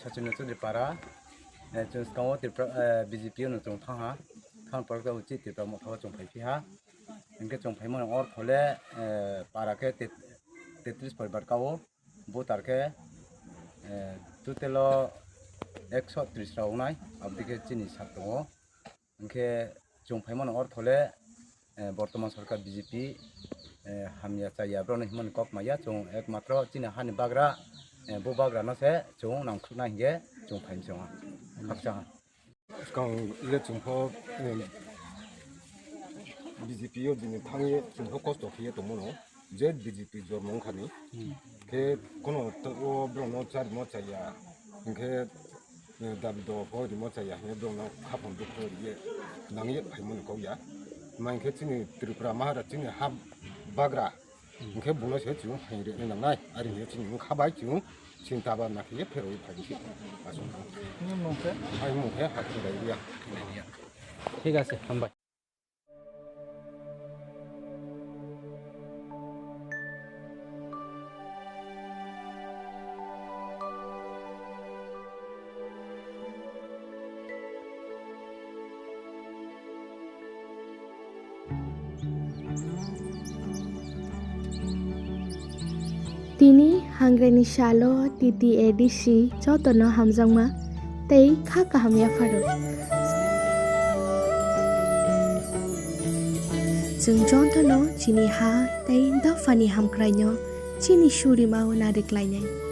sachindra Tripura 좀 스카워 BJP는 좀 타하 탄 벌가 우치 TIPRA MOTHA PARTYni ha 이게 좀 배면 얼토래 파라케 테트리스 벌바카오 보타르케 투텔로 130 라우나이 앞디게 진이 샀고 이게 좀 배면 얼토래 বর্তমান সরকার বিজেপি হামিয়া চাইয়া ব্রন হিমন কক মাইয়া চং একমাত্র চিনা হানি বাগরা বো বাগরা নসে চং নাংখুনা হিগে চং ফাইম চং খাকচা 강 이게 좀허 BJP 요즘 당에 좀 효과도 기에 또 뭐노 제 BJP 저 몽카니 걔 코노 또 브로노 차리 못 차야 걔 답도 보디 못 차야 해 브로노 카폰도 거기에 낭에 파이문 거기야 마인 캐치니 트리프라 마하라 찌니 하 바그라 걔 보너스 해주 이래 나나이 아리 해치니 카바이 주 진타바 나키에 페로이 파기시 아주 romkha 아이 뭐해 하기다 이야 ঠিক আছে হামবাই Tini hangreni shalo titi edisi jotono hamjangma tei kha kahamya pharo jeng jontono chini ha tei dafani hamkrainyo chini shuri mau na deklainai